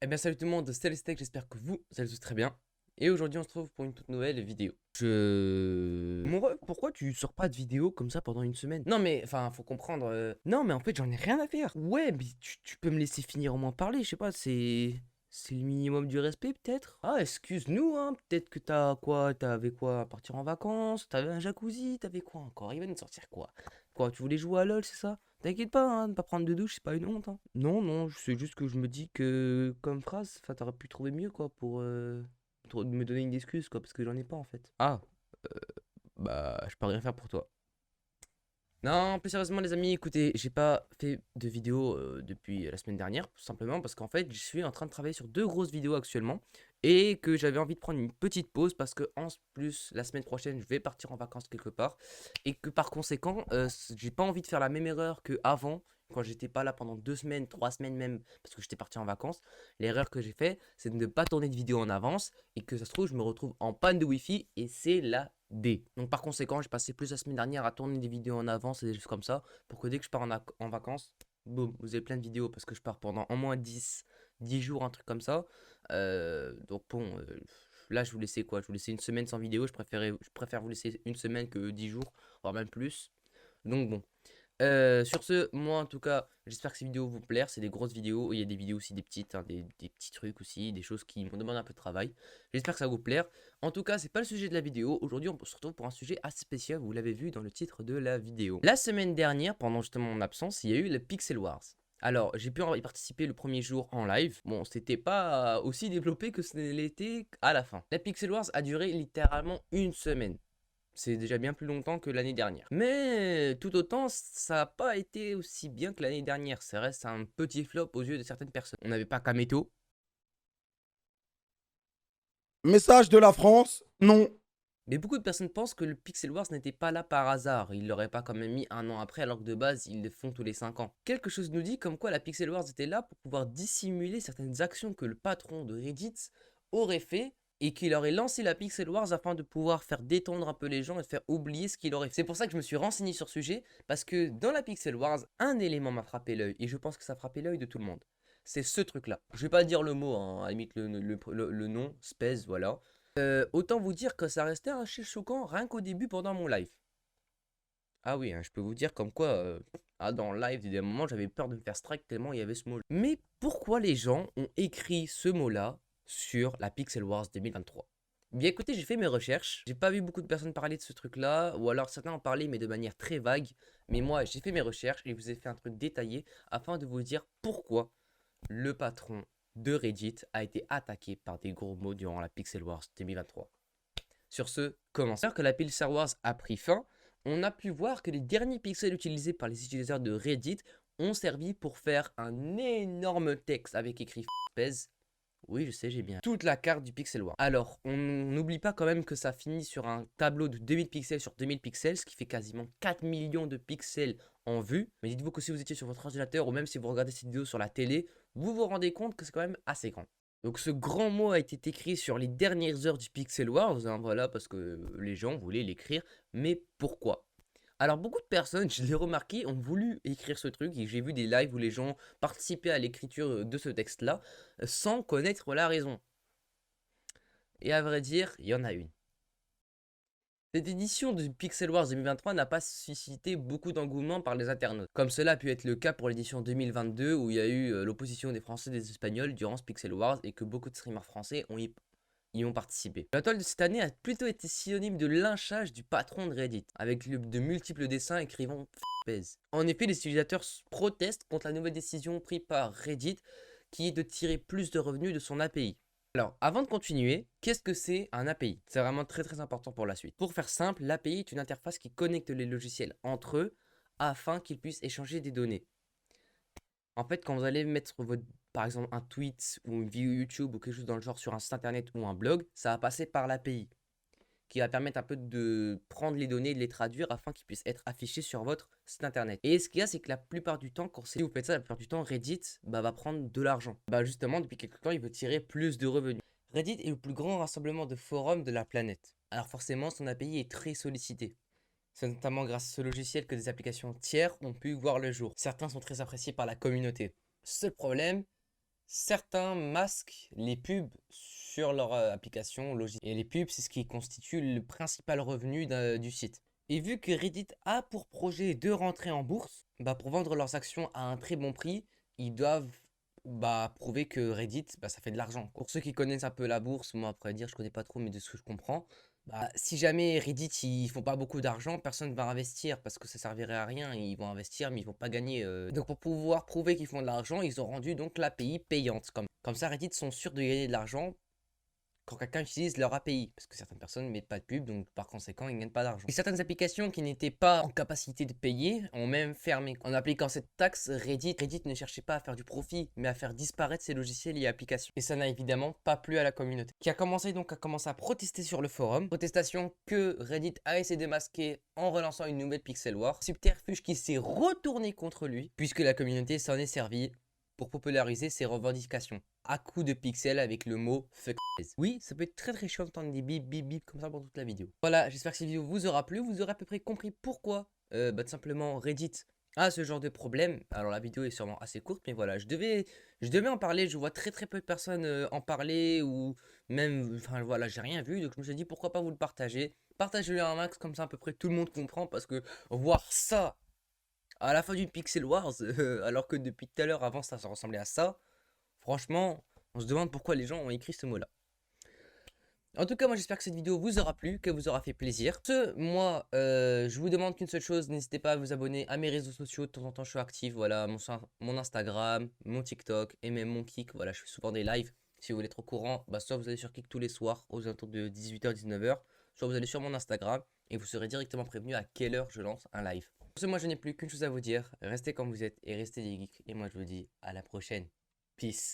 Eh bien salut tout le monde, c'est le Steak, j'espère que vous allez tous très bien. Et aujourd'hui on se retrouve pour une toute nouvelle vidéo. Mon ref, pourquoi tu sors pas de vidéo comme ça pendant une semaine? Non mais, enfin, faut comprendre. Non mais en fait j'en ai rien à faire. Ouais, mais tu peux me laisser finir au moins parler, je sais pas, c'est le minimum du respect peut-être? Ah, excuse-nous, hein, peut-être que t'as quoi? T'avais quoi à partir en vacances? T'avais un jacuzzi? T'avais quoi encore? Il va nous sortir quoi? Quoi, tu voulais jouer à LoL, c'est ça? T'inquiète pas, hein, ne pas prendre de douche, c'est pas une honte, hein. Non, non, c'est juste que je me dis que, comme phrase, enfin, t'aurais pu trouver mieux, quoi, pour me donner une excuse, quoi, parce que j'en ai pas, en fait. Ah, bah, je peux rien faire pour toi. Non, plus sérieusement, les amis, écoutez, j'ai pas fait de vidéo depuis la semaine dernière, tout simplement parce qu'en fait, je suis en train de travailler sur deux grosses vidéos actuellement et que j'avais envie de prendre une petite pause parce que, en plus, la semaine prochaine, je vais partir en vacances quelque part et que par conséquent, j'ai pas envie de faire la même erreur que avant. Quand j'étais pas là pendant 2 semaines, 3 semaines même, parce que j'étais parti en vacances, l'erreur que j'ai fait, c'est de ne pas tourner de vidéo en avance et que ça se trouve, je me retrouve en panne de Wi-Fi et c'est la D. Donc par conséquent, j'ai passé plus la semaine dernière à tourner des vidéos en avance et des choses comme ça pour que dès que je pars en vacances, boum, vous avez plein de vidéos parce que je pars pendant au moins 10 jours, un truc comme ça. Donc bon, là je vous laissais quoi? Je vous laissais une semaine sans vidéo. Je préfère vous laisser une semaine que 10 jours, voire même plus. Donc bon. Sur ce, moi en tout cas, j'espère que ces vidéos vous plaire. C'est des grosses vidéos. Il y a des vidéos aussi, des petites, hein, des petits trucs aussi, des choses qui me demandent un peu de travail. J'espère que ça va vous plaire. En tout cas, c'est pas le sujet de la vidéo. Aujourd'hui, on se retrouve pour un sujet assez spécial. Vous l'avez vu dans le titre de la vidéo. La semaine dernière, pendant justement mon absence, il y a eu le Pixel Wars. Alors, j'ai pu y participer le premier jour en live. Bon, c'était pas aussi développé que ce l'était à la fin. La Pixel Wars a duré littéralement une semaine. C'est déjà bien plus longtemps que l'année dernière. Mais tout autant, ça n'a pas été aussi bien que l'année dernière. Ça reste un petit flop aux yeux de certaines personnes. On n'avait pas Kameto. Message de la France, non. Mais beaucoup de personnes pensent que le Pixel Wars n'était pas là par hasard. Ils l'auraient pas quand même mis un an après alors que de base ils le font tous les 5 ans. Quelque chose nous dit comme quoi la Pixel Wars était là pour pouvoir dissimuler certaines actions que le patron de Reddit aurait fait et qu'il aurait lancé la Pixel Wars afin de pouvoir faire détendre un peu les gens et faire oublier ce qu'il aurait fait. C'est pour ça que je me suis renseigné sur ce sujet parce que dans la Pixel Wars, un élément m'a frappé l'œil et je pense que ça a frappé l'œil de tout le monde. C'est ce truc là. Je vais pas dire le mot, hein, à la limite le nom, Space, voilà. Autant vous dire que ça restait assez choquant rien qu'au début pendant mon live. Ah oui, hein, je peux vous dire comme quoi, dans le live, il y a des moments, j'avais peur de me faire strike tellement il y avait ce mot. Mais pourquoi les gens ont écrit ce mot-là sur la Pixel Wars 2023? Bien écoutez, j'ai fait mes recherches, j'ai pas vu beaucoup de personnes parler de ce truc-là, ou alors certains en parlaient mais de manière très vague. Mais moi, j'ai fait mes recherches et je vous ai fait un truc détaillé afin de vous dire pourquoi le patron de Reddit a été attaqué par des gros mots durant la Pixel Wars 2023. Sur ce, commençons. Alors que la Pixel Wars a pris fin, on a pu voir que les derniers pixels utilisés par les utilisateurs de Reddit ont servi pour faire un énorme texte avec écrit pèse. Oui, je sais, j'ai bien toute la carte du Pixel War. Alors, on n'oublie pas quand même que ça finit sur un tableau de 2000 pixels sur 2000 pixels, ce qui fait quasiment 4 millions de pixels en vue. Mais dites-vous que si vous étiez sur votre ordinateur ou même si vous regardez cette vidéo sur la télé, vous vous rendez compte que c'est quand même assez grand. Donc ce grand mot a été écrit sur les dernières heures du Pixel Wars, hein, voilà, parce que les gens voulaient l'écrire. Mais pourquoi? Alors beaucoup de personnes, je l'ai remarqué, ont voulu écrire ce truc et j'ai vu des lives où les gens participaient à l'écriture de ce texte-là sans connaître la raison. Et à vrai dire, il y en a une. Cette édition de Pixel Wars 2023 n'a pas suscité beaucoup d'engouement par les internautes, comme cela a pu être le cas pour l'édition 2022 où il y a eu l'opposition des Français et des Espagnols durant ce Pixel Wars et que beaucoup de streamers français y ont participé. La toile de cette année a plutôt été synonyme de lynchage du patron de Reddit, avec de multiples dessins écrivant pèse. En effet, les utilisateurs protestent contre la nouvelle décision prise par Reddit qui est de tirer plus de revenus de son API. Alors, avant de continuer, qu'est-ce que c'est un API? C'est vraiment très important pour la suite. Pour faire simple, l'API est une interface qui connecte les logiciels entre eux afin qu'ils puissent échanger des données. En fait, quand vous allez mettre par exemple un tweet ou une vidéo YouTube ou quelque chose dans le genre sur un site internet ou un blog, ça va passer par l'API qui va permettre un peu de prendre les données et de les traduire afin qu'ils puissent être affichés sur votre site internet. Et ce qu'il y a, c'est que la plupart du temps, quand si vous faites ça, la plupart du temps, Reddit va prendre de l'argent. Justement, depuis quelques temps, il veut tirer plus de revenus. Reddit est le plus grand rassemblement de forums de la planète. Alors forcément, son API est très sollicité. C'est notamment grâce à ce logiciel que des applications tiers ont pu voir le jour. Certains sont très appréciés par la communauté. Seul problème, certains masquent les pubs sur leur application logicielle. Et les pubs, c'est ce qui constitue le principal revenu du site. Et vu que Reddit a pour projet de rentrer en bourse, bah pour vendre leurs actions à un très bon prix, ils doivent prouver que Reddit, ça fait de l'argent. Pour ceux qui connaissent un peu la bourse, moi après dire je connais pas trop, mais de ce que je comprends, si jamais Reddit ils font pas beaucoup d'argent, personne va investir parce que ça servirait à rien. Ils vont investir mais ils vont pas gagner. Donc pour pouvoir prouver qu'ils font de l'argent, ils ont rendu donc l'API payante. Comme ça, Reddit sont sûrs de gagner de l'argent quand quelqu'un utilise leur API, parce que certaines personnes ne mettent pas de pub, donc par conséquent, ils ne gagnent pas d'argent. Et certaines applications qui n'étaient pas en capacité de payer ont même fermé. En appliquant cette taxe, Reddit ne cherchait pas à faire du profit, mais à faire disparaître ses logiciels et applications. Et ça n'a évidemment pas plu à la communauté, qui a commencé à protester sur le forum. Protestation que Reddit a essayé de masquer en relançant une nouvelle Pixel War. Subterfuge qui s'est retourné contre lui, puisque la communauté s'en est servie pour populariser ses revendications à coups de pixels avec le mot fuck. Oui, ça peut être très très chiant d'entendre des bip bip bip comme ça pendant toute la vidéo. Voilà, j'espère que cette vidéo vous aura plu, vous aurez à peu près compris pourquoi tout simplement Reddit a ce genre de problème. Alors la vidéo est sûrement assez courte, mais voilà, je devais en parler, je vois très très peu de personnes en parler ou même, enfin voilà, j'ai rien vu, donc je me suis dit pourquoi pas vous le partager. Partagez-le un max, comme ça à peu près tout le monde comprend, parce que voir ça à la fin du Pixel Wars, alors que depuis tout à l'heure avant ça ressemblait à ça, franchement, on se demande pourquoi les gens ont écrit ce mot-là. En tout cas, moi j'espère que cette vidéo vous aura plu, qu'elle vous aura fait plaisir. Moi, je vous demande qu'une seule chose, n'hésitez pas à vous abonner à mes réseaux sociaux, de temps en temps je suis actif, voilà, mon Instagram, mon TikTok et même mon Kik, voilà, je fais souvent des lives. Si vous voulez être au courant, soit vous allez sur Kik tous les soirs, aux alentours de 18h-19h, soit vous allez sur mon Instagram et vous serez directement prévenu à quelle heure je lance un live. Pour ce, moi je n'ai plus qu'une chose à vous dire, restez comme vous êtes et restez des geeks, et moi je vous dis à la prochaine. Peace.